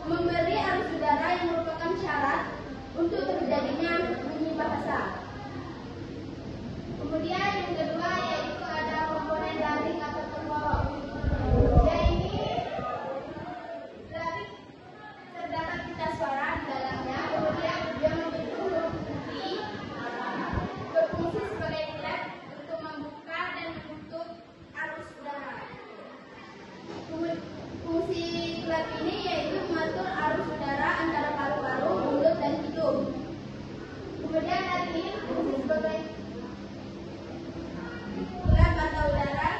memberi arus udara yang merupakan syarat untuk terjadinya bunyi bahasa. Kemudian yang kedua yaitu ada komponen daring atau terpolok. Terdapat pita suara di dalamnya, kemudian dia membentuk huruf V, berfungsi sebagai klep untuk membuka dan menutup arus udara. Fungsi klep ini yaitu mengatur arus udara antara paru-paru, mulut, dan hidung. Kemudian dari ini fungsi sebagai klep atau udara.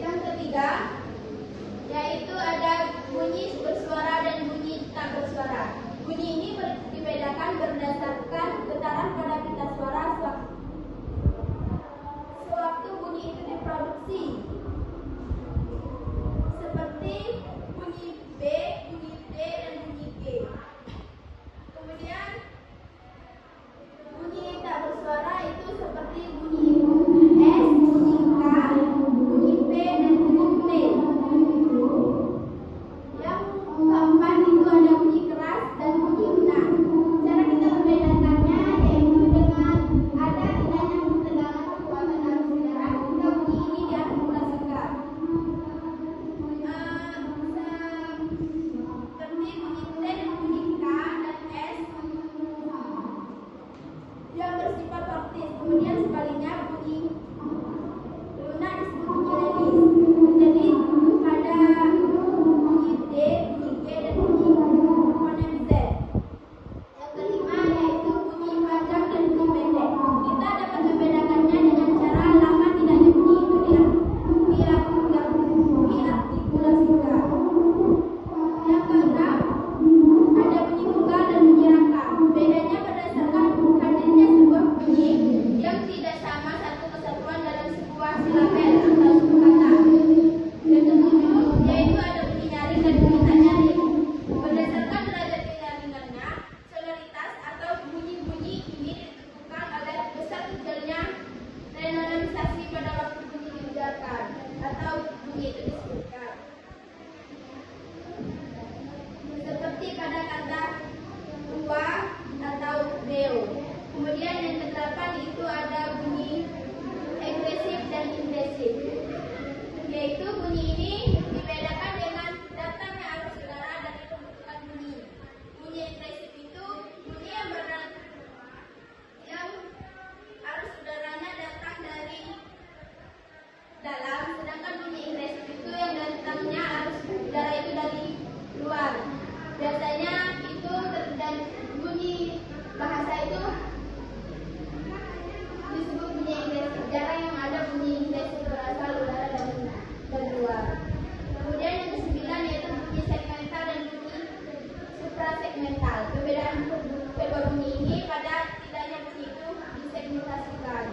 Yang ketiga yaitu ada bunyi bersuara dan bunyi tak bersuara. Bunyi ini dibedakan berdasarkan getaran pada pita suara sewaktu bunyi itu diproduksi, seperti bunyi B, bunyi D, dan bunyi G. Kemudian bunyi tak bersuara itu seperti bunyi S, bunyi K, bunyi P, dan bunyi P. Yang keempat itu ada bunyi keras dan bunyi enam. Cara kita membedakannya yaitu dengan ada tidaknya ketegangan kekuatan arus udara. Jika bunyi ini diakumulasi Biasanya itu dan bunyi bahasa itu disebut bunyi Inggris. Jarang yang ada bunyi Inggris berasal udara dan luar. Kemudian yang kesembilan yaitu bunyi segmental dan bunyi suprasegmental. Perbedaan kedua bunyi ini pada tidaknya bunyi itu disegmentasikan.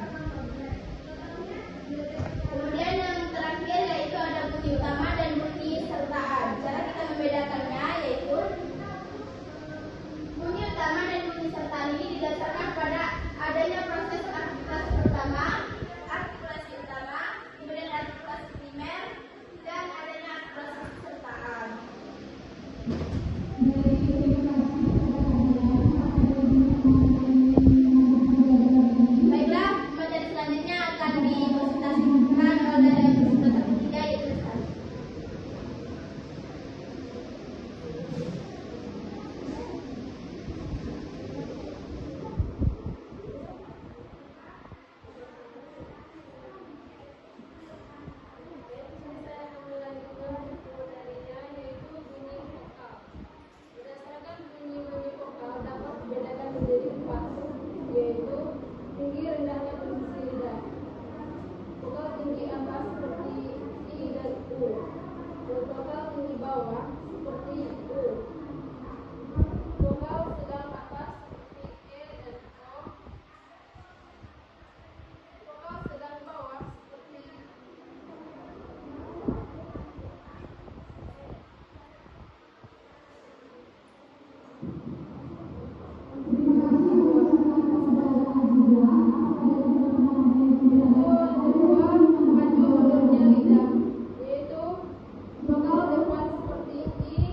Kemudian yang terakhir yaitu ada bunyi utama dan bunyi sertaan. Cara kita membedakannya yaitu bunyi utama dan bunyi sertaan ini didasarkan pada adanya proses aktivitas pertama, artikulasi utama, kemudian artikulasi primer, dan adanya proses sertaan. Baiklah, materi selanjutnya akan dipresentasikan oleh presentator ketiga yaitu Ustaz. Berdasarkan bunyi-bunyi vokal dapat dibedakan menjadi 4, yaitu tinggi rendahnya posisi lidah. Vokal tinggi atas seperti I dan U, dan vokal tinggi bawah seperti U. Vokal sedang atas seperti E dan O. Vokal sedang bawah seperti maju mundur lidah, yaitu vokal depan seperti I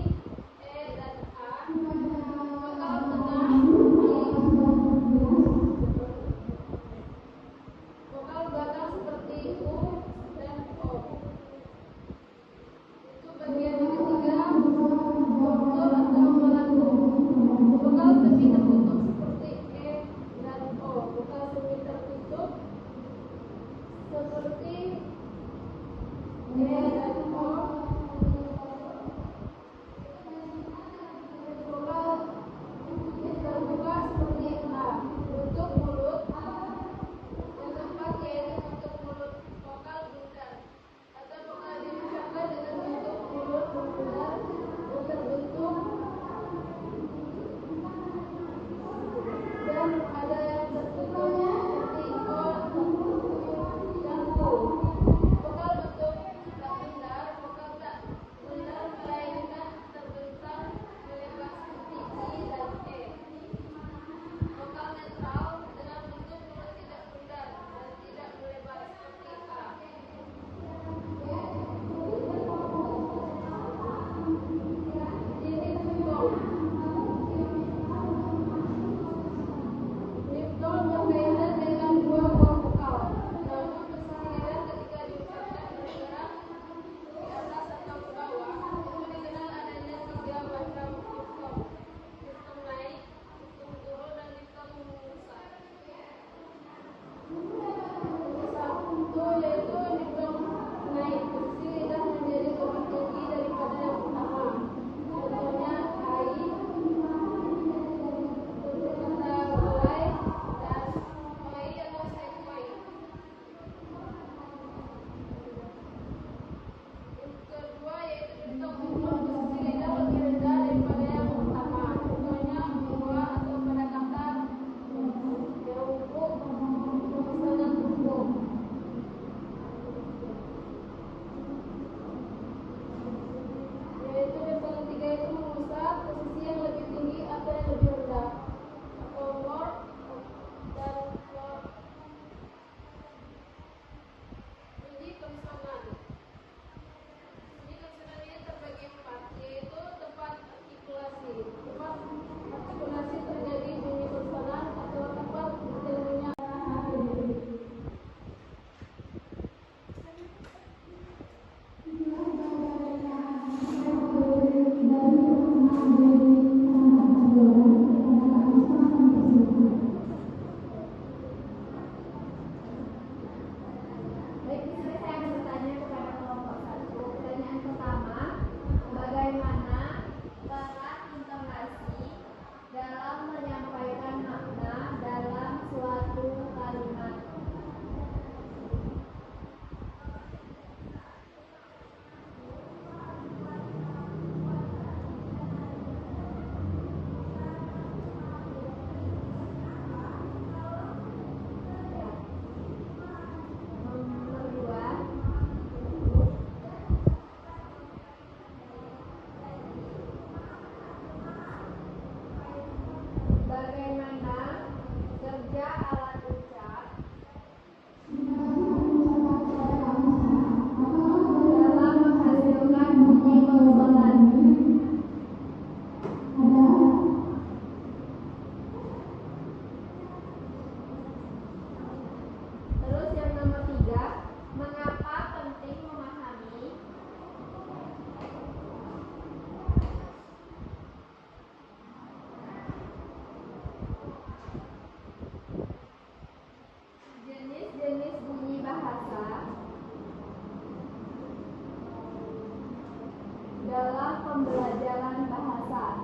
dalam pembelajaran bahasa.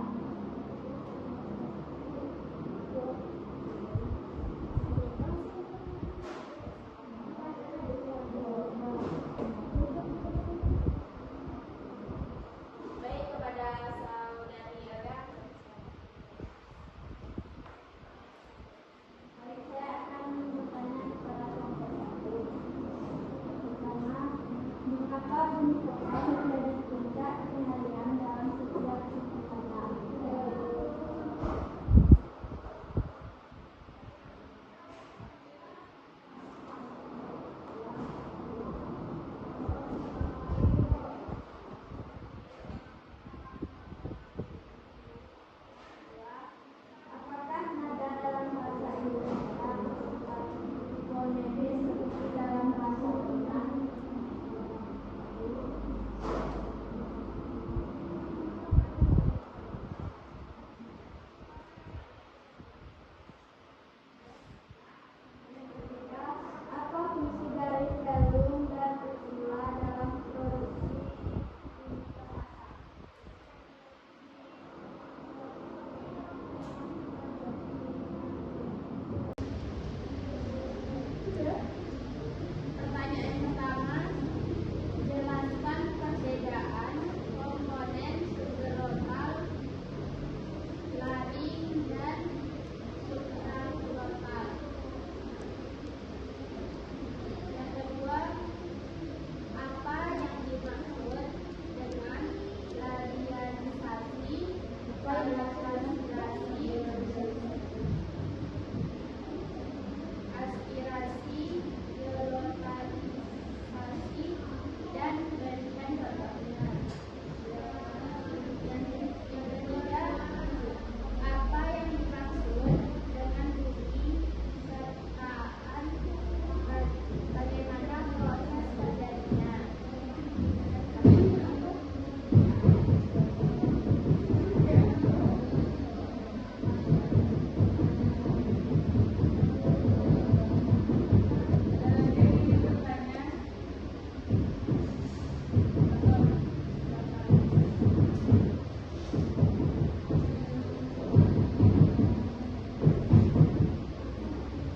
Baik, kepada saudari Yoga, saya akan bertanya kepada kelompok satu. Pertama, mengapa bunyi vokal menjadi puncak keseharian dalam setiap kata? Apakah nada dalam bahasa Indonesia bersifat fonetis seperti dalam bahasa Cina? Yang ketiga, apa fungsi dari velum dan ursula dalam produksi bahasa? Pertanyaan pertama, jelaskan perbedaan komponen subglotal, laring, dan supraglotal. Yang kedua, apa yang dimaksud dengan labialisasi, parafrasasi, aspirasi, glotalisasi, dan contohnya. Yang ketiga, apa yang dimaksud dengan bunyi sertaan, bagaimana proses terjadinya.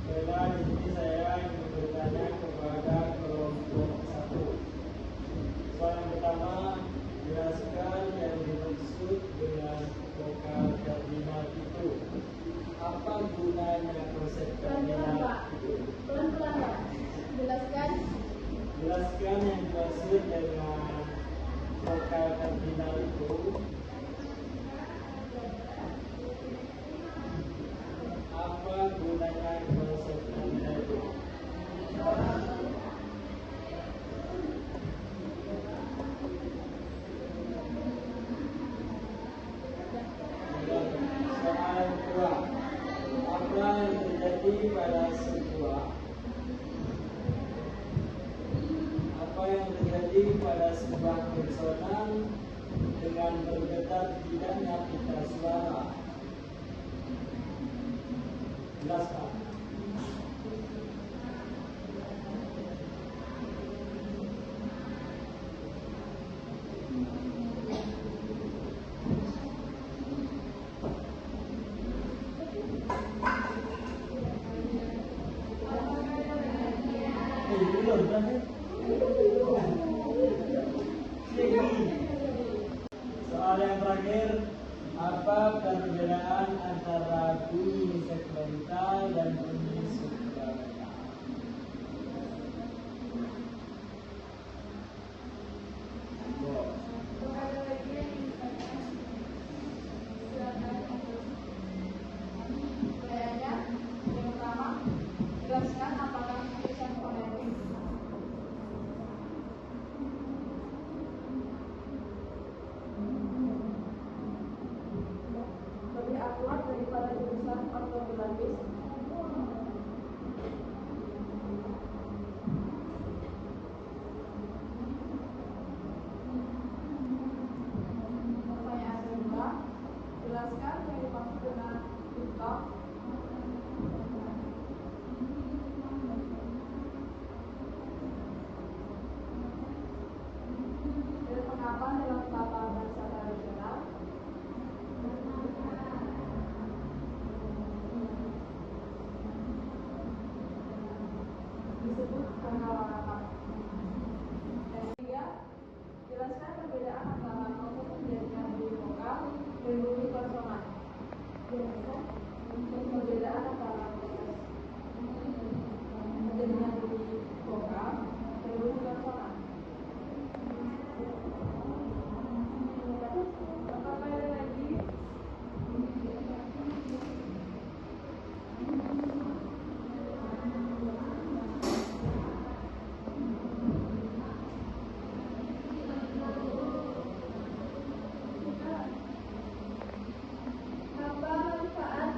Baiklah, di sini saya ingin bertanya kepada kelompok satu. Soal yang pertama, jelaskan yang dimaksud dengan vokal kardinal itu. Apa gunanya konsep kardinal itu? Pelan-pelan ya. Jelaskan. Jelaskan yang dimaksud dengan vokal kardinal itu. Apa gunanya konsep kardinal itu? Soal kedua, apa yang terjadi pada sebuah konsonan dengan bergetar tidaknya pita suara? Jelaskan. Belum kan? Soal yang terakhir, apa perbedaan antara bunyi segmental dan bunyi supramental? Yang pertama, jelaskan apakah tulisan fonetik. Lebih akurat daripada tulisan ortografis. Untuk perbedaan apa? Dengan vokal, terus suara. Apakah ada lagi? Apa manfaat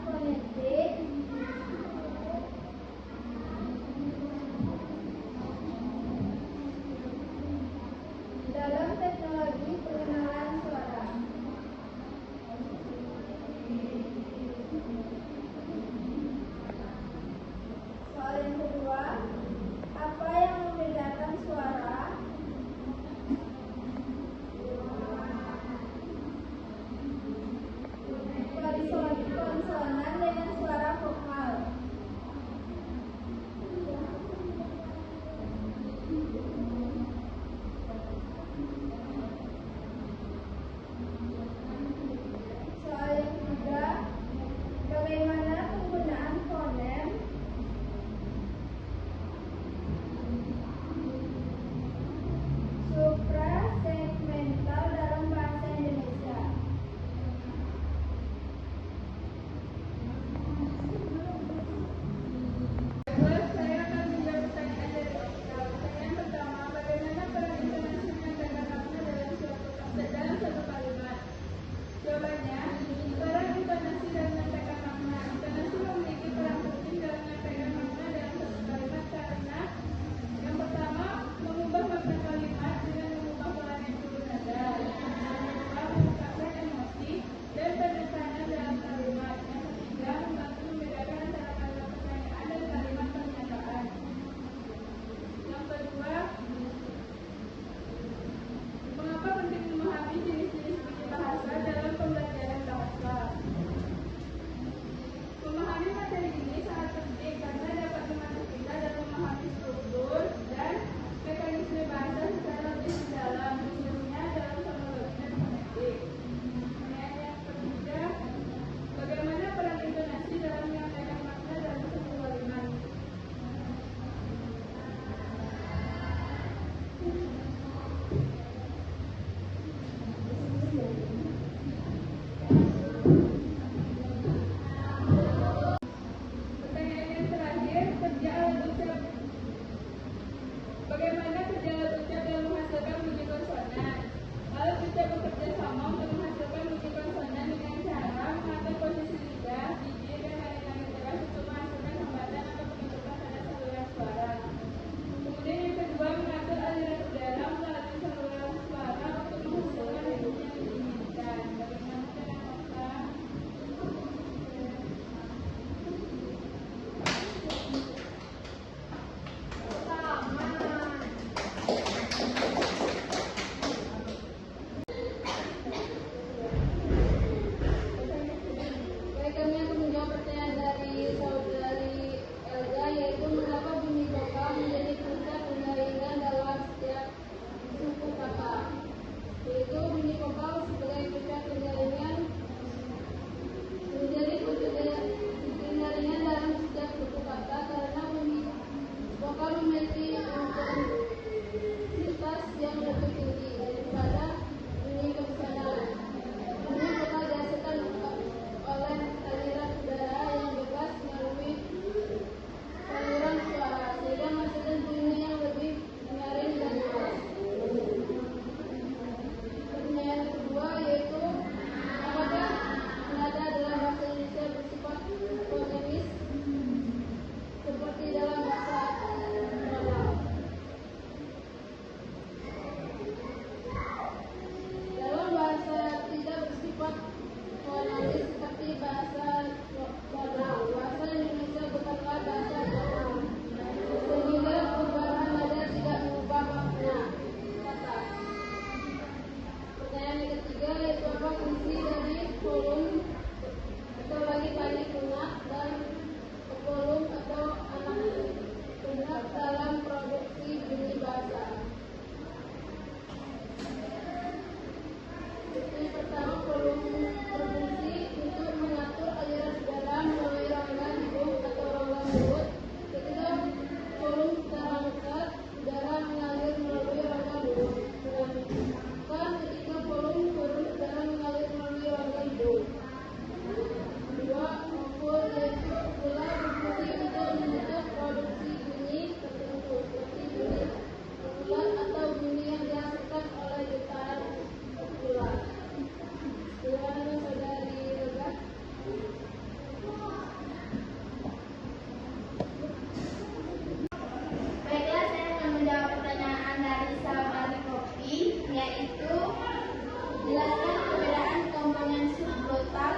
Jelaskan perbedaan komponen subglotal,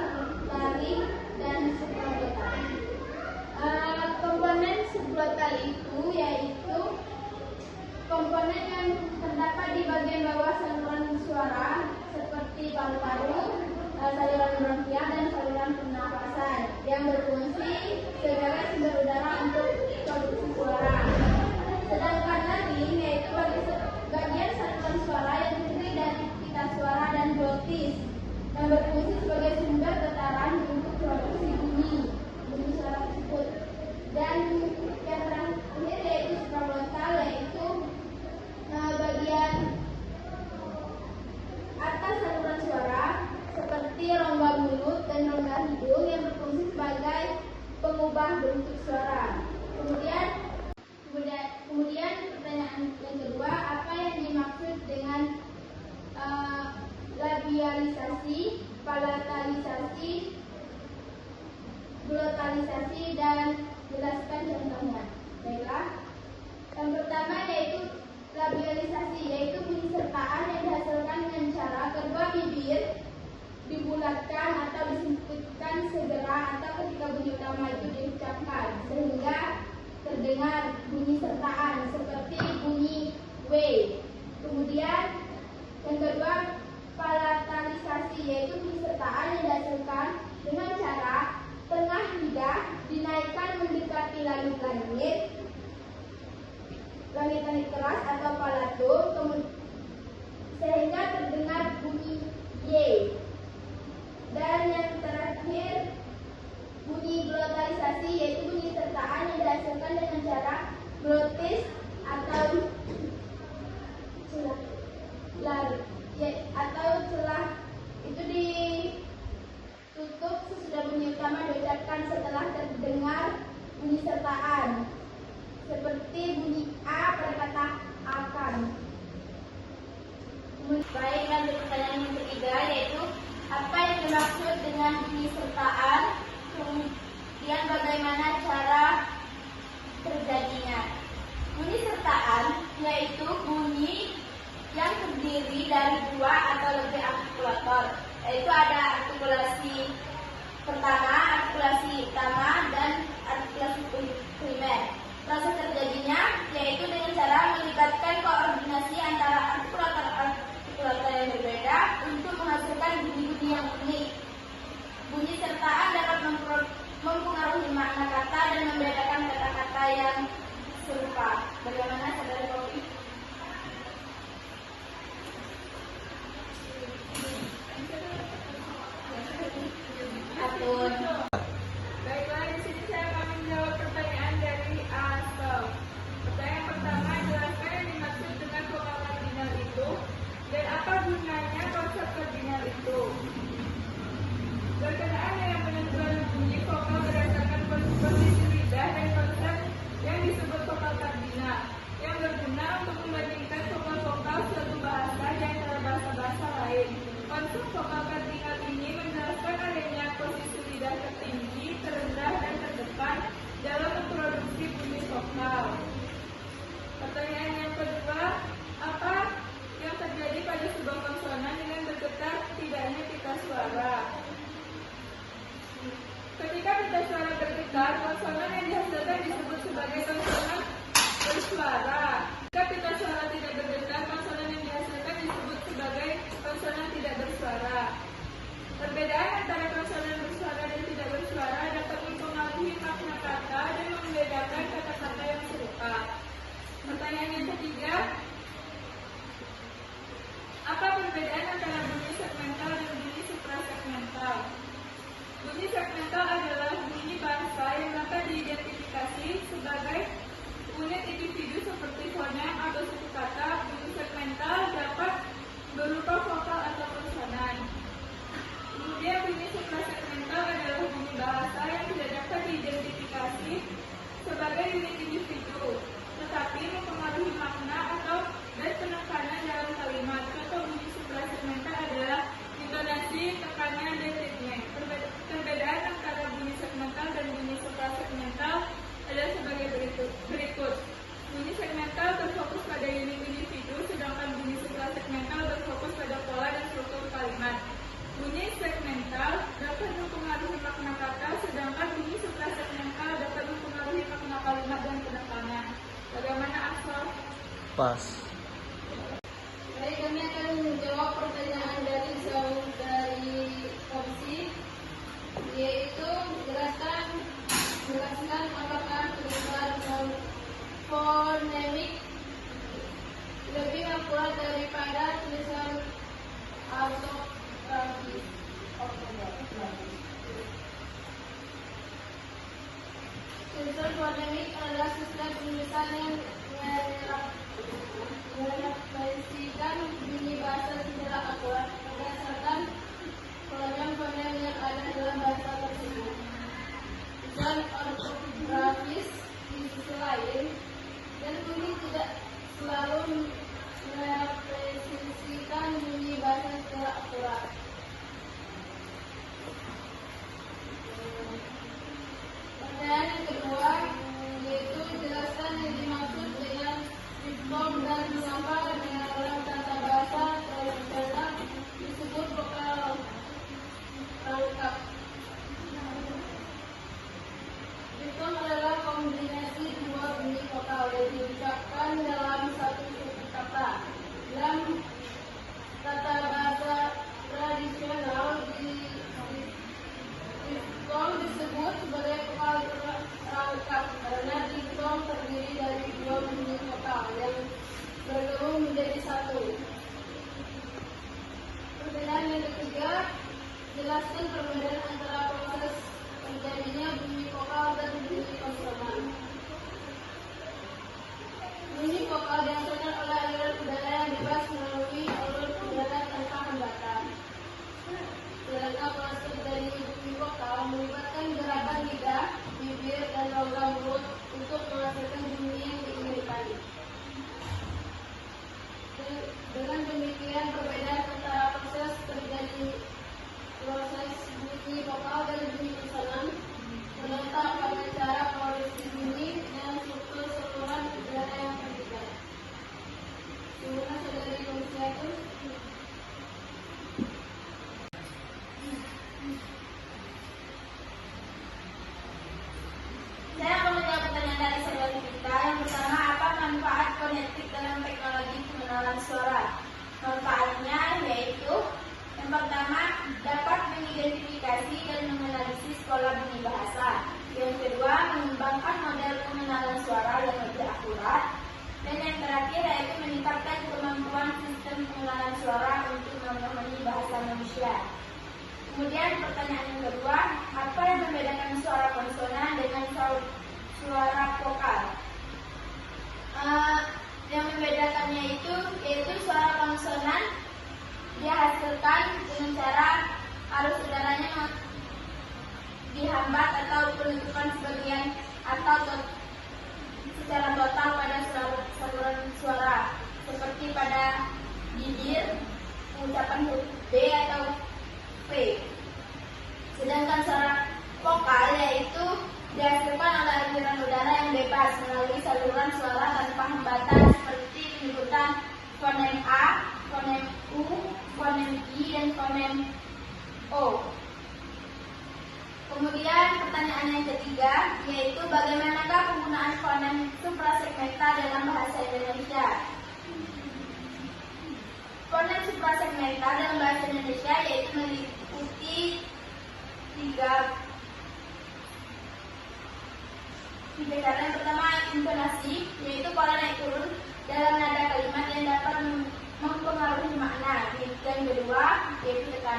laring, dan supraglotal. Komponen subglotal itu yaitu komponen yang terdapat di bagian bawah saluran suara seperti paru-paru, saluran bronkial, dan saluran pernapasan yang berfungsi sebagai sumber udara untuk produksi suara. Sedangkan laring yaitu bagian saluran suara yang terdiri dari pita suara dan glotis yang berfungsi sebagai sumber getaran untuk produksi bunyi suara tersebut. Dan yang terakhir yaitu supraglotal, yaitu bagian atas saluran suara seperti rongga mulut dan rongga hidung yang berfungsi sebagai pengubah bentuk suara. Kemudian pertanyaan yang kedua, apa yang dimaksud dengan labialisasi, palatalisasi, glotalisasi, dan jelaskan contohnya. Baiklah. Yang pertama yaitu labialisasi, yaitu bunyi sertaan yang dihasilkan dengan cara kedua bibir dibulatkan atau disempitkan segera atau ketika bunyi utama itu diucapkan sehingga terdengar bunyi sertaan seperti bunyi W. Kemudian yang kedua palatalisasi, yaitu bunyi sertaan yang dihasilkan dengan cara tengah lidah dinaikkan mendekati langit-langit keras atau palatum sehingga terdengar bunyi Y. Dan yang terakhir bunyi glotalisasi, yaitu bunyi sertaan yang dihasilkan dengan cara glotis atau celah itu ditutup sesudah bunyi utama diucapkan setelah terdengar bunyi sertaan seperti bunyi A pada kata akan. Baik, lanjut pertanyaan yang ketiga, yaitu apa yang dimaksud dengan bunyi sertaan, kemudian bagaimana cara terjadinya. Bunyi sertaan yaitu bunyi yang terdiri dari dua atau lebih artikulator, yaitu ada artikulasi pertama, artikulasi utama, dan artikulasi primer. Proses terjadinya yaitu dengan cara melibatkan koordinasi antara artikulator yang berbeda untuk menghasilkan bunyi-bunyi yang unik. Bunyi sertaan dapat mempengaruhi makna kata dan membedakan kata-kata yang serupa. Bagaimana saudara Robi? Atur. Baiklah, di sini saya akan menjawab pertanyaan dari Asal. Pertanyaan pertama, jelaskan yang dimaksud dengan vokal kardinal itu dan apa gunanya konsep kardinal itu. Berkenaan dengan penentuan bunyi vokal berdasarkan posisi lidah dan konsep yang disebut vokal kardinal, yang berguna untuk membandingkan vokal-vokal suatu bahasa dan bahasa-bahasa lain. Konsep vokal kardinal ini menjelaskan adanya posisi lidah tertinggi, terendah, dan terdepan dalam memproduksi bunyi vokal. Pertanyaan yang kedua, apa yang terjadi pada sebuah konsonan dengan bergetar tidaknya pita suara? Ketika pita suara bergetar, konsonan yang dihasilkan disebut sebagai konsonan bersuara. Jika pita suara tidak bergetar, konsonan yang dihasilkan disebut sebagai konsonan tidak bersuara. Perbedaan antara konsonan bersuara dan tidak bersuara dapat mempengaruhi makna kata dan membedakan kata-kata yang serupa. Pertanyaan yang ketiga, apa perbedaan antara bunyi segmental dan bunyi suprasegmental? Bunyi segmental adalah bunyi bahasa yang dapat diidentifikasi sebagai unit individu seperti fonem atau suku kata. Bunyi segmental dapat berupa vokal atau konsonan. Kemudian bunyi suprasegmental adalah bunyi bahasa yang tidak dapat diidentifikasi sebagai unit individu, tetapi mempengaruhi makna atau dan penekanan dalam kalimat. Contoh bunyi suprasegmental adalah intonasi, tekanan, dan ritme. Perbedaan antara bunyi segmental dan bunyi suprasegmental adalah sebagai berikut. Bunyi segmental berfokus pada unit individu, sedangkan bunyi suprasegmental berfokus pada pola dan struktur kalimat. pas. Baik, kami akan menjawab pertanyaan dari saudari Komsi, yaitu jelaskan apakah tulisan fonemik lebih akurat daripada tulisan ortografis. Tulisan fonemik adalah sistem tulisan yang merepresentasikan bunyi bahasa secara akurat berdasarkan fonem-fonem yang ada dalam bahasa tersebut. Tulisan ortografis di sisi lain, dan bunyi tidak selalu merepresentasikan bunyi bahasa secara akurat. Pertanyaan yang kedua, yaitu jelaskan yang dimaksud dengan diphthong dan mengapa dalam tata bahasa tradisional disebut vokal rangkap. Diphthong adalah kombinasi dua bunyi vokal yang diucapkan dalam satu kata. Dalam tata bahasa tradisional, diphthong disebut sebagai vokal rangkap karena diphthong terdiri dari dua bunyi vokal yang bergabung menjadi satu. Perbedaan yang ketiga, jelaskan perbedaan antara proses terjadinya bunyi vokal dan bunyi konsonan. Bunyi vokal dihasilkan oleh aliran udara yang bebas melalui alur udara tanpa hambatan. Sedangkan proses dari bunyi vokal melibatkan gerakan lidah, bibir, dan rongga mulut untuk menghasilkan bunyi yang diinginkan. Dengan demikian, perbedaan antara proses bunyi vokal dan bunyi konsonan terletak pada cara produksi bunyi dan struktur saluran udara yang berbeda. Gimana saudari Komsi? Saya akan menjawab pertanyaan dari saudari kita. Yang pertama, apa manfaat fonetik dalam teknologi pengenalan suara? Manfaatnya yaitu yang pertama, dapat mengidentifikasi dan menganalisis pola bunyi bahasa. Yang kedua, mengembangkan model pengenalan suara yang lebih akurat. Dan yang terakhir yaitu meningkatkan kemampuan sistem pengenalan suara untuk memahami bahasa manusia. Kemudian pertanyaan yang kedua, apa yang membedakan suara konsonan dengan suara vokal? Yang membedakannya yaitu suara konsonan dihasilkan dengan cara arus udaranya dihambat atau penentukan sebagian atau secara total pada saluran suara, seperti pada bibir, pengucapan huruf B atau P. Sedangkan suara vokal yaitu dihasilkan oleh aliran udara yang bebas melalui saluran suara tanpa hambatan, seperti penyebutan fonem A, fonem U, fonem I, dan fonem O. Kemudian pertanyaan yang ketiga yaitu bagaimanakah penggunaan fonem suprasegmental dalam bahasa Indonesia? Fonem suprasegmental dalam bahasa Indonesia yaitu meliputi tiga cara. Yang pertama, intonasi, yaitu pola naik turun dalam nada kalimat yang dapat mempengaruhi makna. Yang kedua, yaitu tekanan.